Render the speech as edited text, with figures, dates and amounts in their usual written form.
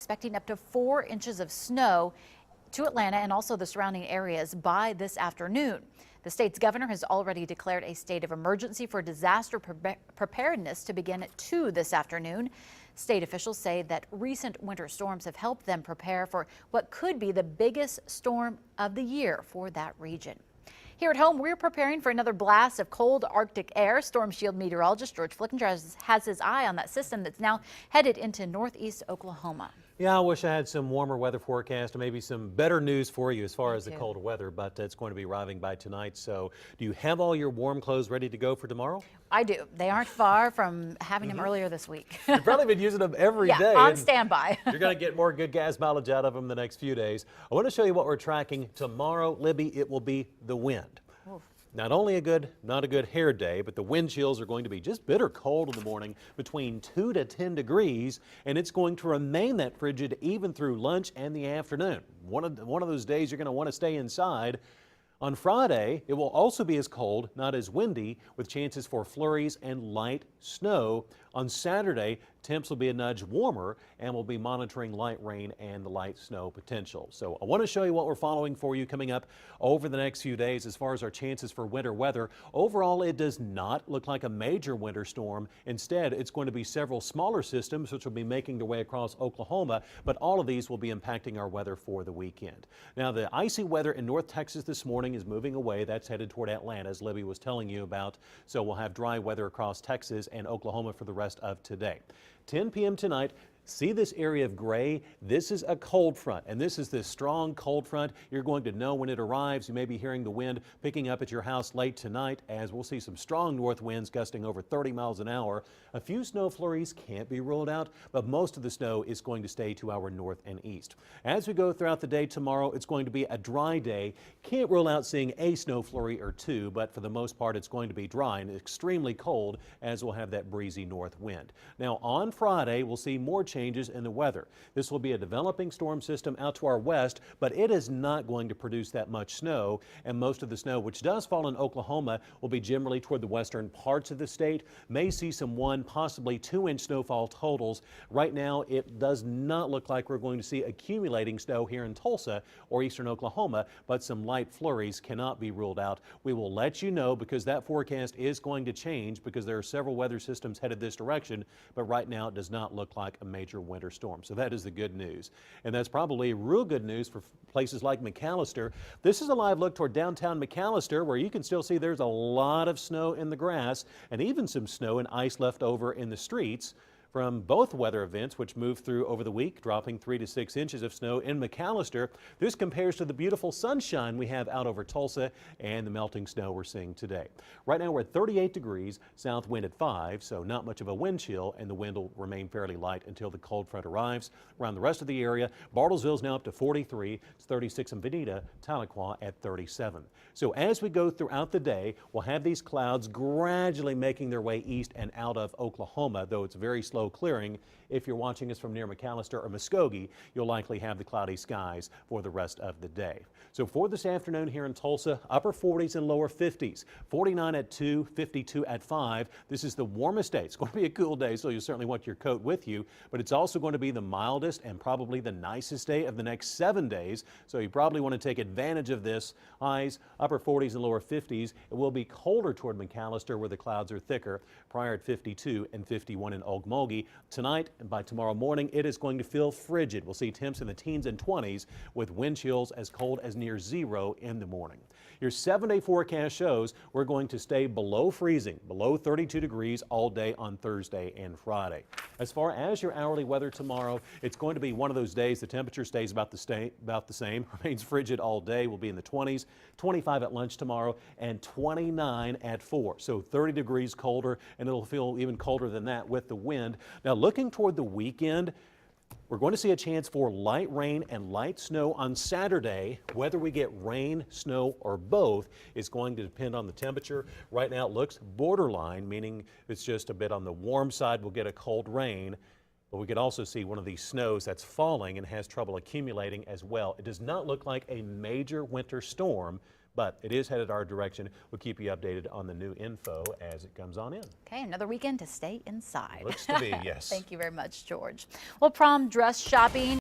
expecting up to 4 inches of snow to Atlanta and also the surrounding areas by this afternoon. The state's governor has already declared a state of emergency for disaster preparedness to begin at 2 this afternoon. State officials say that recent winter storms have helped them prepare for what could be the biggest storm of the year for that region. Here at home, we're preparing for another blast of cold Arctic air. Storm Shield meteorologist George Flickinger has his eye on that system that's now headed into northeast Oklahoma. Yeah, I wish I had some warmer weather forecast and maybe some better news for you as far as the cold weather, but it's going to be arriving by tonight. So do you have all your warm clothes ready to go for tomorrow? I do. They aren't far from having them earlier this week. You've probably been using them every day. On standby. You're going to get more good gas mileage out of them the next few days. I want to show you what we're tracking tomorrow. Libby, it will be the wind. Oof. Not only not a good hair day, but the wind chills are going to be just bitter cold in the morning, between 2 to 10 degrees, and it's going to remain that frigid even through lunch and the afternoon. One of those days you're going to want to stay inside. On Friday, it will also be as cold, not as windy, with chances for flurries and light snow. On Saturday, temps will be a nudge warmer, and we'll be monitoring light rain and the light snow potential. So I want to show you what we're following for you coming up over the next few days as far as our chances for winter weather. Overall, it does not look like a major winter storm. Instead, it's going to be several smaller systems which will be making their way across Oklahoma, but all of these will be impacting our weather for the weekend. Now, the icy weather in North Texas this morning is moving away. That's headed toward Atlanta, as Libby was telling you about. So we'll have dry weather across Texas and Oklahoma for the rest of today. 10 p.m. tonight. See this area of gray? This is a cold front, and this is this strong cold front. You're going to know when it arrives. You may be hearing the wind picking up at your house late tonight, as we'll see some strong north winds gusting over 30 miles an hour. A few snow flurries can't be ruled out, but most of the snow is going to stay to our north and east. As we go throughout the day tomorrow, it's going to be a dry day. Can't rule out seeing a snow flurry or two, but for the most part, it's going to be dry and extremely cold, as we'll have that breezy north wind. Now, on Friday, we'll see more changes in the weather. This will be a developing storm system out to our west, but it is not going to produce that much snow, and most of the snow which does fall in Oklahoma will be generally toward the western parts of the state. May see some 1, possibly 2-inch snowfall totals. Right now, it does not look like we're going to see accumulating snow here in Tulsa or eastern Oklahoma, but some light flurries cannot be ruled out. We will let you know, because that forecast is going to change, because there are several weather systems headed this direction, but right now it does not look like a major winter storm. So that is the good news. And that's probably real good news for places like McAllister. This is a live look toward downtown McAllister, where you can still see there's a lot of snow in the grass and even some snow and ice left over in the streets from both weather events which moved through over the week, dropping 3 to 6 inches of snow in McAllister. This compares to the beautiful sunshine we have out over Tulsa and the melting snow we're seeing today. Right now we're at 38 degrees, south wind at 5, so not much of a wind chill, and the wind will remain fairly light until the cold front arrives. Around the rest of the area, Bartlesville's now up to 43, it's 36 in Veneta, Tahlequah at 37. So as we go throughout the day, we'll have these clouds gradually making their way east and out of Oklahoma, though it's very slow clearing. If you're watching us from near McAllister or Muskogee, you'll likely have the cloudy skies for the rest of the day. So for this afternoon here in Tulsa, upper 40s and lower 50s, 49 at 2, 52 at 5. This is the warmest day. It's going to be a cool day, so you'll certainly want your coat with you, but it's also going to be the mildest and probably the nicest day of the next 7 days, so you probably want to take advantage of this. Highs, upper 40s and lower 50s. It will be colder toward McAllister, where the clouds are thicker, prior at 52 and 51 in Okmulgee. Tonight and by tomorrow morning, it is going to feel frigid. We'll see temps in the teens and 20s with wind chills as cold as near 0 in the morning. Your 7-day forecast shows we're going to stay below freezing, below 32 degrees all day on Thursday and Friday. As far as your hourly weather tomorrow, it's going to be one of those days the temperature stays about the same, remains frigid all day. We'll be in the 20s, 25 at lunch tomorrow, and 29 at 4. So 30 degrees colder, and it'll feel even colder than that with the wind. Now, looking toward the weekend, we're going to see a chance for light rain and light snow on Saturday. Whether we get rain, snow, or both is going to depend on the temperature. Right now it looks borderline, meaning it's just a bit on the warm side. We'll get a cold rain, but we could also see one of these snows that's falling and has trouble accumulating as well. It does not look like a major winter storm, but it is headed our direction. We'll keep you updated on the new info as it comes on in. Okay, another weekend to stay inside. Looks to be, yes. Thank you very much, George. Well, prom dress shopping